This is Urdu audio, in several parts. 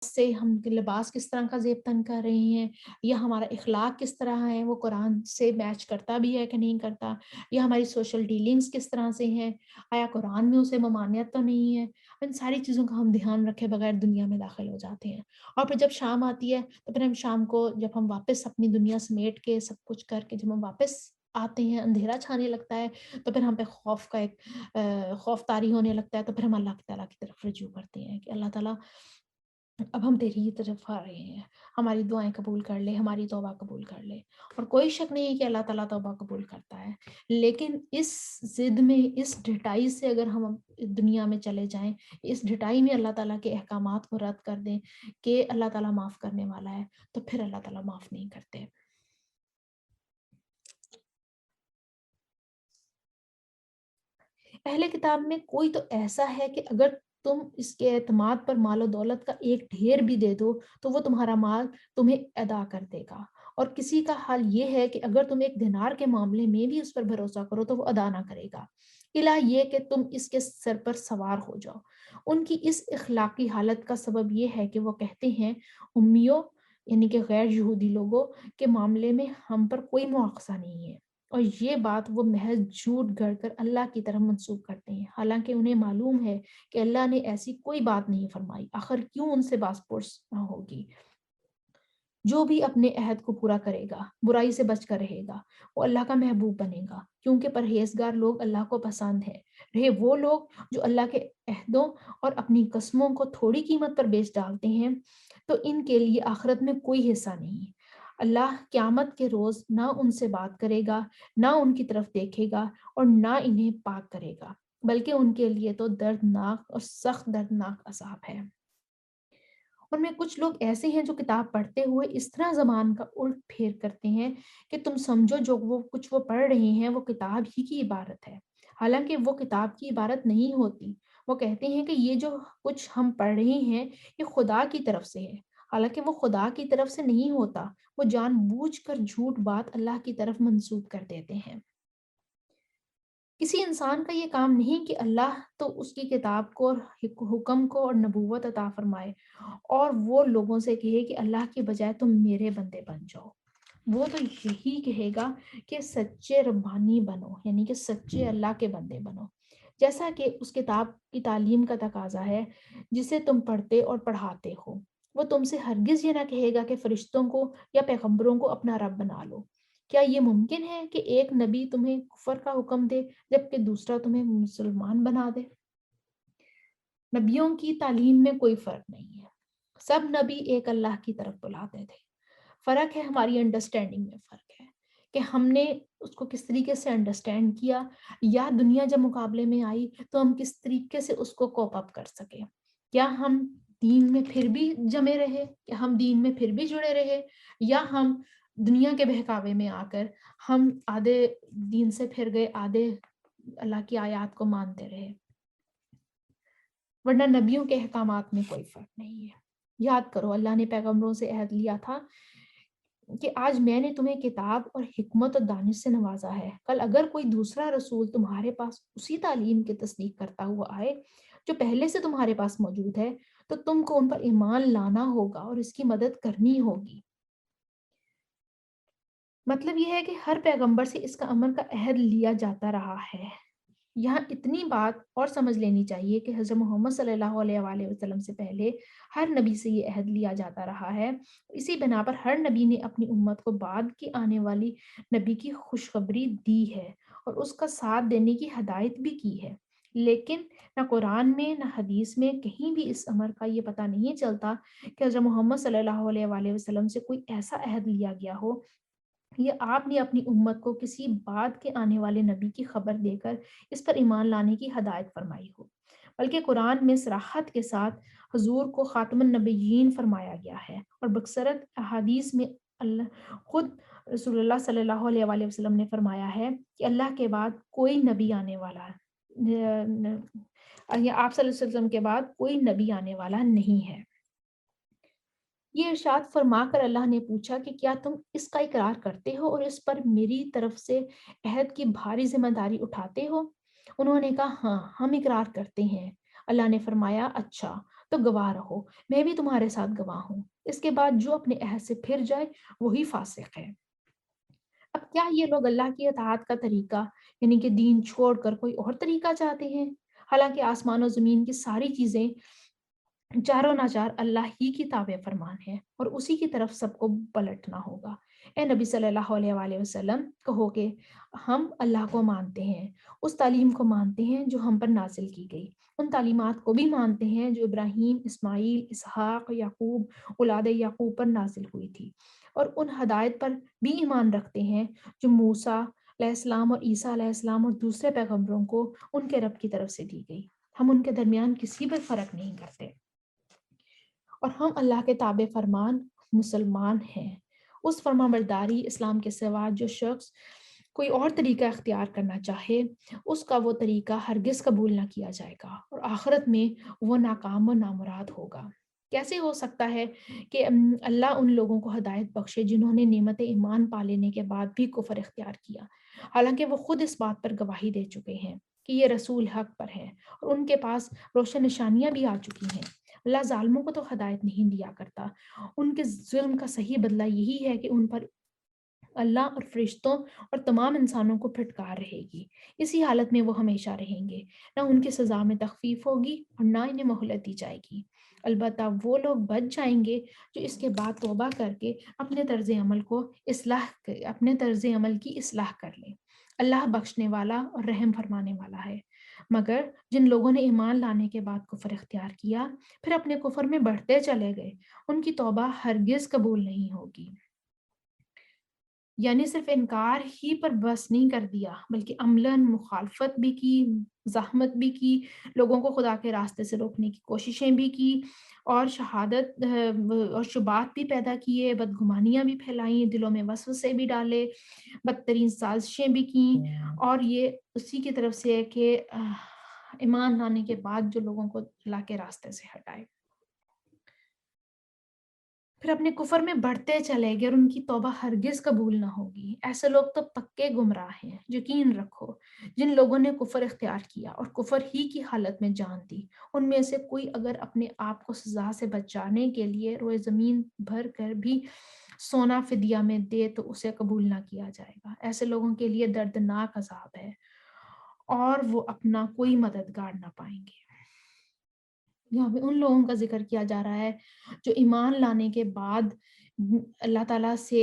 سے ہم لباس کس طرح کا زیب تن کر رہے ہیں، یا ہمارا اخلاق کس طرح ہے، وہ قرآن سے میچ کرتا بھی ہے کہ نہیں کرتا، یا ہماری سوشل ڈیلنگز کس طرح سے ہیں، آیا قرآن میں اسے ممانعت تو نہیں ہے۔ ان ساری چیزوں کا ہم دھیان رکھے بغیر دنیا میں داخل ہو جاتے ہیں، اور پھر جب شام آتی ہے تو پھر ہم شام کو جب ہم واپس اپنی دنیا سمیٹ کے سب کچھ کر کے جب ہم واپس آتے ہیں، اندھیرا چھانے لگتا ہے، تو پھر ہم پہ خوف کا ایک خوف طاری ہونے لگتا ہے، تو پھر ہم اللہ تعالیٰ کی طرف رجوع کرتے ہیں کہ اللہ تعالیٰ اب ہم تیری ہی طرف آ رہے ہیں، ہماری دعائیں قبول کر لے، ہماری توبہ قبول کر لے۔ اور کوئی شک نہیں کہ اللہ تعالیٰ توبہ قبول کرتا ہے، لیکن اس ضد میں، اس ڈھٹائی سے اگر ہم دنیا میں چلے جائیں، اس ڈھٹائی میں اللہ تعالیٰ کے احکامات کو رد کر دیں کہ اللہ تعالیٰ معاف کرنے والا ہے، تو پھر اللہ تعالیٰ معاف نہیں کرتے۔ اہل کتاب میں کوئی تو ایسا ہے کہ اگر تم اس کے اعتماد پر مال و دولت کا ایک ڈھیر بھی دے دو تو وہ تمہارا مال تمہیں ادا کر دے گا، اور کسی کا حال یہ ہے کہ اگر تم ایک دینار کے معاملے میں بھی اس پر بھروسہ کرو تو وہ ادا نہ کرے گا، الا یہ کہ تم اس کے سر پر سوار ہو جاؤ۔ ان کی اس اخلاقی حالت کا سبب یہ ہے کہ وہ کہتے ہیں امیوں، یعنی کہ غیر یہودی لوگوں کے معاملے میں ہم پر کوئی مواخذہ نہیں ہے، اور یہ بات وہ محض جھوٹ گڑھ کر اللہ کی طرف منسوب کرتے ہیں، حالانکہ انہیں معلوم ہے کہ اللہ نے ایسی کوئی بات نہیں فرمائی، آخر کیوں ان سے باز پرس ہوگی۔ جو بھی اپنے عہد کو پورا کرے گا، برائی سے بچ کر رہے گا، وہ اللہ کا محبوب بنے گا، کیونکہ پرہیزگار لوگ اللہ کو پسند ہے۔ رہے وہ لوگ جو اللہ کے عہدوں اور اپنی قسموں کو تھوڑی قیمت پر بیچ ڈالتے ہیں، تو ان کے لیے آخرت میں کوئی حصہ نہیں۔ اللہ قیامت کے روز نہ ان سے بات کرے گا، نہ ان کی طرف دیکھے گا، اور نہ انہیں پاک کرے گا، بلکہ ان کے لیے تو دردناک اور سخت دردناک عذاب ہے۔ ان میں کچھ لوگ ایسے ہیں جو کتاب پڑھتے ہوئے اس طرح زبان کا الٹ پھیر کرتے ہیں کہ تم سمجھو جو وہ پڑھ رہے ہیں وہ کتاب ہی کی عبارت ہے، حالانکہ وہ کتاب کی عبارت نہیں ہوتی۔ وہ کہتے ہیں کہ یہ جو کچھ ہم پڑھ رہے ہیں یہ خدا کی طرف سے ہے، حالانکہ وہ خدا کی طرف سے نہیں ہوتا، وہ جان بوجھ کر جھوٹ بات اللہ کی طرف منسوب کر دیتے ہیں۔ کسی انسان کا یہ کام نہیں کہ اللہ تو اس کی کتاب کو اور حکم کو اور نبوت عطا فرمائے اور وہ لوگوں سے کہے کہ اللہ کے بجائے تم میرے بندے بن جاؤ۔ وہ تو یہی کہے گا کہ سچے ربانی بنو، یعنی کہ سچے اللہ کے بندے بنو، جیسا کہ اس کتاب کی تعلیم کا تقاضا ہے جسے تم پڑھتے اور پڑھاتے ہو۔ وہ تم سے ہرگز یہ نہ کہے گا کہ فرشتوں کو یا پیغمبروں کو اپنا رب بنا لو۔ کیا یہ ممکن ہے کہ ایک نبی تمہیں کفر کا حکم دے جبکہ دوسرا تمہیں مسلمان بنا دے؟ نبیوں کی تعلیم میں کوئی فرق نہیں ہے، سب نبی ایک اللہ کی طرف بلاتے تھے۔ فرق ہے ہماری انڈرسٹینڈنگ میں، فرق ہے کہ ہم نے اس کو کس طریقے سے انڈرسٹینڈ کیا، یا دنیا جب مقابلے میں آئی تو ہم کس طریقے سے اس کو کوپ اپ کر سکے۔ کیا ہم دین میں پھر بھی جمے رہے، کیا ہم دین میں پھر بھی جڑے رہے، یا ہم دنیا کے بہکاوے میں آ کر ہم آدھے دین سے پھر گئے، آدھے اللہ کی آیات کو مانتے رہے۔ ورنہ نبیوں کے احکامات میں کوئی فرق نہیں ہے۔ یاد کرو اللہ نے پیغمبروں سے عہد لیا تھا کہ آج میں نے تمہیں کتاب اور حکمت اور دانش سے نوازا ہے، کل اگر کوئی دوسرا رسول تمہارے پاس اسی تعلیم کی تصدیق کرتا ہوا آئے جو پہلے سے تمہارے پاس موجود ہے تو تم کو ان پر ایمان لانا ہوگا اور اس کی مدد کرنی ہوگی۔ مطلب یہ ہے کہ ہر پیغمبر سے اس کا امر کا عہد لیا جاتا رہا ہے۔ یہاں اتنی بات اور سمجھ لینی چاہیے کہ حضرت محمد صلی اللہ علیہ وآلہ وسلم سے پہلے ہر نبی سے یہ عہد لیا جاتا رہا ہے، اسی بنا پر ہر نبی نے اپنی امت کو بعد کی آنے والی نبی کی خوشخبری دی ہے اور اس کا ساتھ دینے کی ہدایت بھی کی ہے، لیکن نہ قرآن میں نہ حدیث میں کہیں بھی اس امر کا یہ پتہ نہیں چلتا کہ حضرت محمد صلی اللہ علیہ وآلہ وسلم سے کوئی ایسا عہد لیا گیا ہو یہ آپ نے اپنی امت کو کسی بعد کے آنے والے نبی کی خبر دے کر اس پر ایمان لانے کی ہدایت فرمائی ہو، بلکہ قرآن میں صراحت کے ساتھ حضور کو خاتم النبیین فرمایا گیا ہے، اور بکثرت احادیث میں خود رسول اللہ صلی اللہ علیہ وآلہ وسلم نے فرمایا ہے کہ اللہ کے بعد کوئی نبی آنے والا یا آپ صلی اللہ علیہ وسلم کے بعد کوئی نبی آنے والا نہیں ہے۔ یہ ارشاد فرما کر اللہ نے پوچھا کہ کیا تم اس کا اقرار کرتے ہو اور اس پر میری طرف سے عہد کی بھاری ذمہ داری اٹھاتے ہو؟ انہوں نے کہا ہاں ہم اقرار کرتے ہیں۔ اللہ نے فرمایا اچھا تو گواہ رہو، میں بھی تمہارے ساتھ گواہ ہوں۔ اس کے بعد جو اپنے عہد سے پھر جائے وہی فاسق ہے۔ اب کیا یہ لوگ اللہ کی اطاعت کا طریقہ یعنی کہ دین چھوڑ کر کوئی اور طریقہ چاہتے ہیں؟ حالانکہ آسمان و زمین کی ساری چیزیں چاروں ناچار اللہ ہی کی تابع فرمان ہے اور اسی کی طرف سب کو پلٹنا ہوگا۔ اے نبی صلی اللہ علیہ وآلہ وسلم، کہو کہ ہم اللہ کو مانتے ہیں، اس تعلیم کو مانتے ہیں جو ہم پر نازل کی گئی، ان تعلیمات کو بھی مانتے ہیں جو ابراہیم، اسماعیل، اسحاق، یعقوب، اولاد یعقوب پر نازل ہوئی تھی، اور ان ہدایت پر بھی ایمان رکھتے ہیں جو موسیٰ علیہ السلام اور عیسیٰ علیہ السلام اور دوسرے پیغمبروں کو ان کے رب کی طرف سے دی گئی۔ ہم ان کے درمیان کسی پر فرق نہیں کرتے، اور ہم اللہ کے تابع فرمان مسلمان ہیں۔ اس فرما برداری اسلام کے سوا جو شخص کوئی اور طریقہ اختیار کرنا چاہے، اس کا وہ طریقہ ہرگز قبول نہ کیا جائے گا اور آخرت میں وہ ناکام و نامراد ہوگا۔ کیسے ہو سکتا ہے کہ اللہ ان لوگوں کو ہدایت بخشے جنہوں نے نعمت ایمان پا لینے کے بعد بھی کفر اختیار کیا، حالانکہ وہ خود اس بات پر گواہی دے چکے ہیں کہ یہ رسول حق پر ہے اور ان کے پاس روشن نشانیاں بھی آ چکی ہیں۔ اللہ ظالموں کو تو ہدایت نہیں دیا کرتا، ان کے ظلم کا صحیح بدلہ یہی ہے کہ ان پر اللہ اور فرشتوں اور تمام انسانوں کو پھٹکار رہے گی، اسی حالت میں وہ ہمیشہ رہیں گے، نہ ان کی سزا میں تخفیف ہوگی اور نہ انہیں مہلت دی جائے گی۔ البتہ وہ لوگ بچ جائیں گے جو اس کے بعد توبہ کر کے اپنے طرز عمل کی اصلاح کر لیں۔ اللہ بخشنے والا اور رحم فرمانے والا ہے۔ مگر جن لوگوں نے ایمان لانے کے بعد کفر اختیار کیا پھر اپنے کفر میں بڑھتے چلے گئے، ان کی توبہ ہرگز قبول نہیں ہوگی۔ یعنی صرف انکار ہی پر بس نہیں کر دیا، بلکہ عملاً مخالفت بھی کی، زحمت بھی کی، لوگوں کو خدا کے راستے سے روکنے کی کوششیں بھی کی، اور اور شبہات بھی پیدا کیے، بدگمانیاں بھی پھیلائیں، دلوں میں وسوسے بھی ڈالے، بدترین سازشیں بھی کیں، اور یہ اسی کی طرف سے ہے کہ ایمان لانے کے بعد جو لوگوں کو اللہ کے راستے سے ہٹائے، پھر اپنے کفر میں بڑھتے چلے گئے اور ان کی توبہ ہرگز قبول نہ ہوگی۔ ایسے لوگ تو پکے گمراہ ہیں۔ یقین رکھو جن لوگوں نے کفر اختیار کیا اور کفر ہی کی حالت میں جان دی، ان میں سے کوئی اگر اپنے آپ کو سزا سے بچانے کے لیے روئے زمین بھر کر بھی سونا فدیہ میں دے تو اسے قبول نہ کیا جائے گا۔ ایسے لوگوں کے لیے دردناک عذاب ہے اور وہ اپنا کوئی مددگار نہ پائیں گے۔ یہاں پہ ان لوگوں کا ذکر کیا جا رہا ہے جو ایمان لانے کے بعد اللہ تعالیٰ سے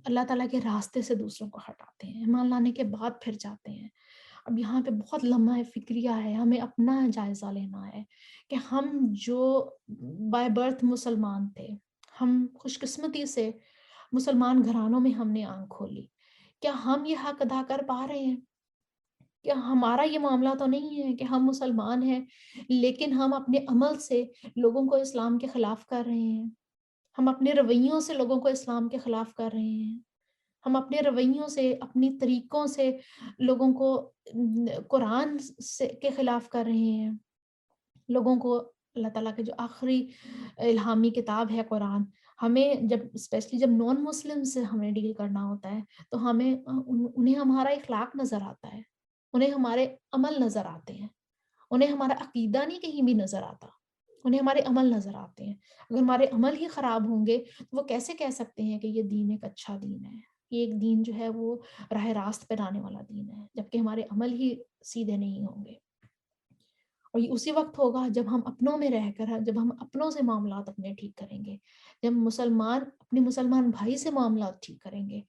اللہ تعالیٰ کے راستے سے دوسروں کو ہٹاتے ہیں، ایمان لانے کے بعد پھر جاتے ہیں۔ اب یہاں پہ بہت لمحہ فکریہ ہے، ہمیں اپنا جائزہ لینا ہے کہ ہم جو بائی برتھ مسلمان تھے، ہم خوش قسمتی سے مسلمان گھرانوں میں ہم نے آنکھ کھولی، کیا ہم یہ حق ادا کر پا رہے ہیں؟ کہ ہمارا یہ معاملہ تو نہیں ہے کہ ہم مسلمان ہیں لیکن ہم اپنے عمل سے لوگوں کو اسلام کے خلاف کر رہے ہیں، ہم اپنے رویوں سے لوگوں کو اسلام کے خلاف کر رہے ہیں، ہم اپنے رویوں سے اپنی طریقوں سے لوگوں کو قرآن کے خلاف کر رہے ہیں، لوگوں کو اللہ تعالیٰ کے جو آخری الہامی کتاب ہے قرآن، ہمیں جب اسپیشلی جب نان مسلم سے ہمیں ڈیل کرنا ہوتا ہے تو ہمیں انہیں ہمارا اخلاق نظر آتا ہے، انہیں ہمارے عمل نظر آتے ہیں، انہیں ہمارا عقیدہ نہیں کہیں بھی نظر آتا، انہیں ہمارے عمل نظر آتے ہیں۔ اگر ہمارے عمل ہی خراب ہوں گے تو وہ کیسے کہہ سکتے ہیں کہ یہ دین ایک اچھا دین ہے، یہ ایک دین جو ہے وہ راہ راست پر آنے والا دین ہے، جبکہ ہمارے عمل ہی سیدھے نہیں ہوں گے۔ اور یہ اسی وقت ہوگا جب ہم اپنوں میں رہ کر، جب ہم اپنوں سے معاملات اپنے ٹھیک کریں گے، جب مسلمان اپنے مسلمان بھائی سے معاملات ٹھیک کریں گے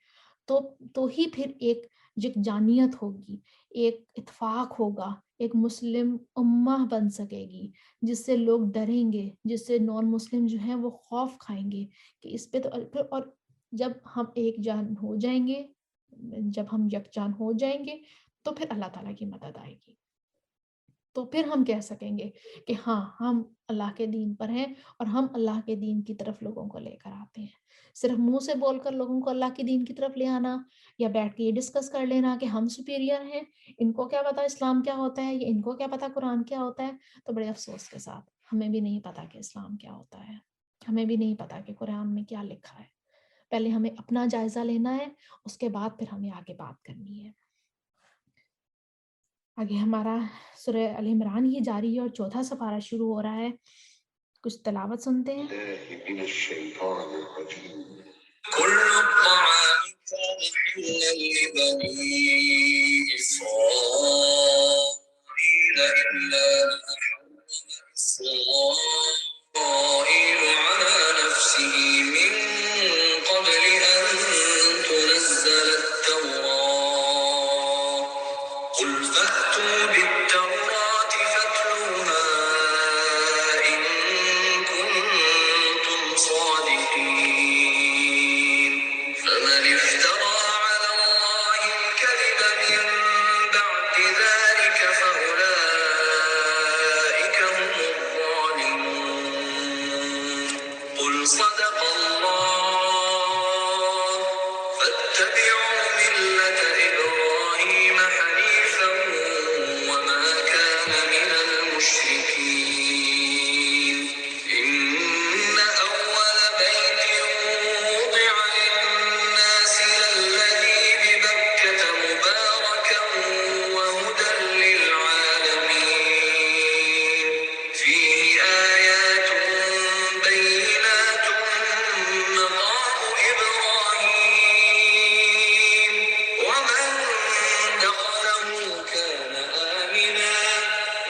تو ہی پھر ایک یکجانیت ہوگی، ایک اتفاق ہوگا، ایک مسلم امہ بن سکے گی جس سے لوگ ڈریں گے، جس سے نان مسلم جو ہیں وہ خوف کھائیں گے کہ اس پہ تو اور جب ہم ایک جان ہو جائیں گے، جب ہم یکجان ہو جائیں گے تو پھر اللہ تعالیٰ کی مدد آئے گی، تو پھر ہم کہہ سکیں گے کہ ہاں ہم اللہ کے دین پر ہیں اور ہم اللہ کے دین کی طرف لوگوں کو لے کر آتے ہیں۔ صرف منہ سے بول کر لوگوں کو اللہ کے دین کی طرف لے آنا یا بیٹھ کے یہ ڈسکس کر لینا کہ ہم سپیریئر ہیں، ان کو کیا پتا اسلام کیا ہوتا ہے، یا ان کو کیا پتا قرآن کیا ہوتا ہے، تو بڑے افسوس کے ساتھ ہمیں بھی نہیں پتا کہ اسلام کیا ہوتا ہے، ہمیں بھی نہیں پتا کہ قرآن میں کیا لکھا ہے۔ پہلے ہمیں اپنا جائزہ لینا ہے، اس کے بعد پھر ہمیں آگے بات کرنی ہے۔ آگے ہمارا سورہ ال عمران ہی جاری ہے اور 4واں سپارہ شروع ہو رہا ہے. کچھ تلاوت سنتے ہیں. كل الطعام كان حلا لبني إسرائيل إلا ما حرم إسرائيل على نفسه من قبل أن تنزل التوراة قل فأتوا بالتوراة فاتلوها إن كنتم صادقين فمن افترى على الله الكذب من بعد ذلك فأولئك هم الظالمون قل صدق الله فاتبعوا ملة إبراهيم حنيفا وما كان من المشركين إن أول بيت وضع للناس للذي ببكة مباركا وهدى للعالمين فيه آيات بينات مقام إبراهيم ومن دخله كان آمنا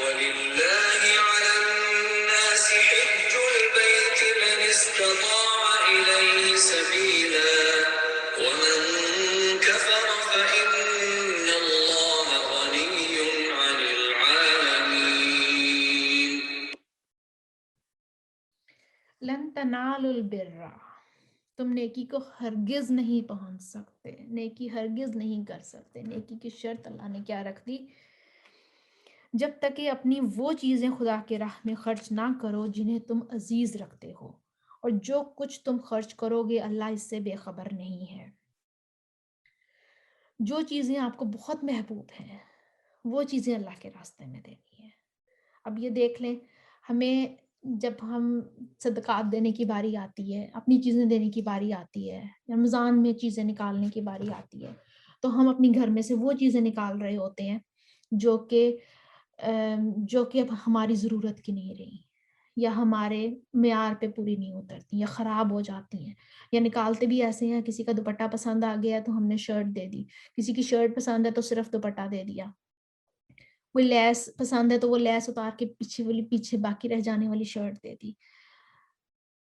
ولله على الناس حج البيت من استطاع إليه سبيلا ومن كفر فإن الله غني عن العالمين لن تنالوا البر، تم نیکی کو ہرگز نہیں پہنچ سکتے، نیکی ہرگز نہیں کر سکتے. نیکی کی شرط اللہ نے کیا رکھ دی؟ جب تک کہ اپنی وہ چیزیں خدا کے راہ میں خرچ نہ کرو جنہیں تم عزیز رکھتے ہو، اور جو کچھ تم خرچ کرو گے اللہ اس سے بے خبر نہیں ہے. جو چیزیں آپ کو بہت محبوب ہیں وہ چیزیں اللہ کے راستے میں دینی ہے. اب یہ دیکھ لیں، ہمیں جب ہم صدقات دینے کی باری آتی ہے، اپنی چیزیں دینے کی باری آتی ہے، رمضان میں چیزیں نکالنے کی باری آتی ہے، تو ہم اپنی گھر میں سے وہ چیزیں نکال رہے ہوتے ہیں جو کہ اب ہماری ضرورت کی نہیں رہی، یا ہمارے معیار پہ پوری نہیں اترتی، یا خراب ہو جاتی ہیں، یا نکالتے بھی ایسے ہیں کسی کا دوپٹہ پسند آ گیا تو ہم نے شرٹ دے دی، کسی کی شرٹ پسند ہے تو صرف دوپٹہ دے دیا، کوئی لیس پسند ہے تو وہ لیس اتار کے پیچھے باقی رہ جانے والی شرٹ دے دی،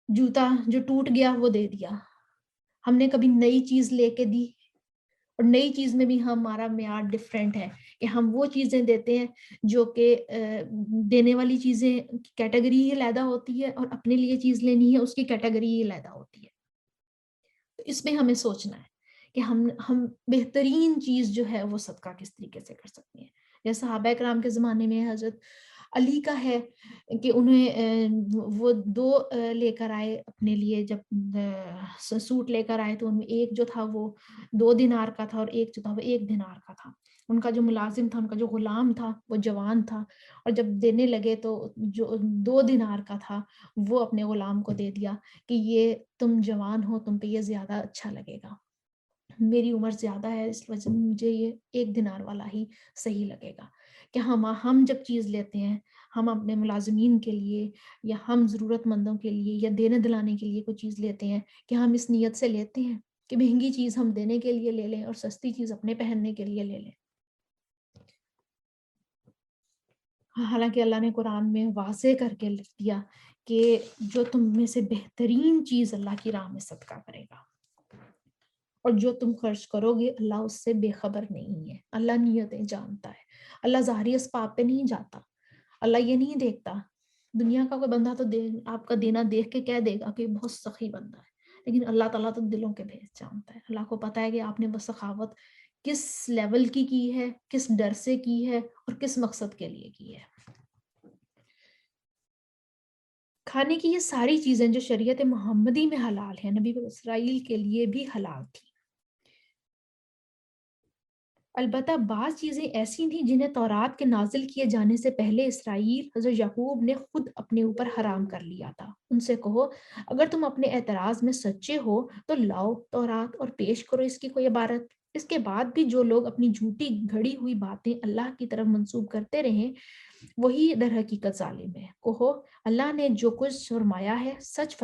جوتا جو ٹوٹ گیا وہ دے دیا. ہم نے کبھی نئی چیز لے کے دی، اور نئی چیز میں بھی ہمارا معیار ڈفرینٹ ہے کہ ہم وہ چیزیں دیتے ہیں جو کہ دینے والی چیزیں کیٹیگری ہی علیحدہ ہوتی ہے، اور اپنے لیے چیز لینی ہے اس کی کیٹیگری ہی علیحدہ ہوتی ہے. تو اس میں ہمیں سوچنا ہے کہ ہم بہترین چیز جو ہے وہ صدقہ کس طریقے سے کر سکتے ہیں. جیسے صحابہ کرام کے زمانے میں حضرت علی کا ہے کہ انہیں وہ 2 لے کر آئے اپنے لیے، جب سوٹ لے کر آئے تو ان میں ایک جو تھا وہ 2 دینار کا تھا اور ایک جو تھا وہ 1 دینار کا تھا. ان کا جو ملازم تھا، ان کا جو غلام تھا وہ جوان تھا، اور جب دینے لگے تو جو 2 دینار کا تھا وہ اپنے غلام کو دے دیا کہ یہ تم جوان ہو، تم پہ یہ زیادہ اچھا لگے گا، میری عمر زیادہ ہے اس وجہ مجھے یہ 1 دینار والا ہی صحیح لگے گا. کہ ہم جب چیز لیتے ہیں، ہم اپنے ملازمین کے لیے یا ہم ضرورت مندوں کے لیے یا دینے دلانے کے لیے کوئی چیز لیتے ہیں، کہ ہم اس نیت سے لیتے ہیں کہ مہنگی چیز ہم دینے کے لیے لے لیں اور سستی چیز اپنے پہننے کے لیے لے لیں. حالانکہ اللہ نے قرآن میں واضح کر کے لکھ دیا کہ جو تم میں سے بہترین چیز اللہ کی راہ میں صدقہ کرے گا، اور جو تم خرچ کرو گے اللہ اس سے بے خبر نہیں ہے. اللہ نیتیں جانتا ہے، اللہ ظاہری اسباب پہ نہیں جاتا. اللہ یہ نہیں دیکھتا، دنیا کا کوئی بندہ تو آپ کا دینا دیکھ کے کہہ دے گا کہ بہت سخی بندہ ہے، لیکن اللہ تعالیٰ تو دلوں کے بھید جانتا ہے. اللہ کو پتہ ہے کہ آپ نے وہ سخاوت کس لیول کی ہے، کس ڈر سے کی ہے، اور کس مقصد کے لیے کی ہے. کھانے کی یہ ساری چیزیں جو شریعت محمدی میں حلال ہیں، نبی اسرائیل کے لیے بھی حلال تھی. البتہ بعض چیزیں ایسی تھیں جنہیں تورات کے نازل کیے جانے سے پہلے اسرائیل حضرت یعقوب نے خود اپنے اوپر حرام کر لیا تھا. ان سے کہو اگر تم اپنے اعتراض میں سچے ہو تو لاؤ تورات اور پیش کرو اس کی کوئی عبارت. اس کے بعد بھی جو لوگ اپنی جھوٹی گھڑی ہوئی باتیں اللہ کی طرف منسوب کرتے رہیں، وہی در حقیقت ظالم ہے۔ کہو اللہ نے جو کچھ فرمایا ہے سچ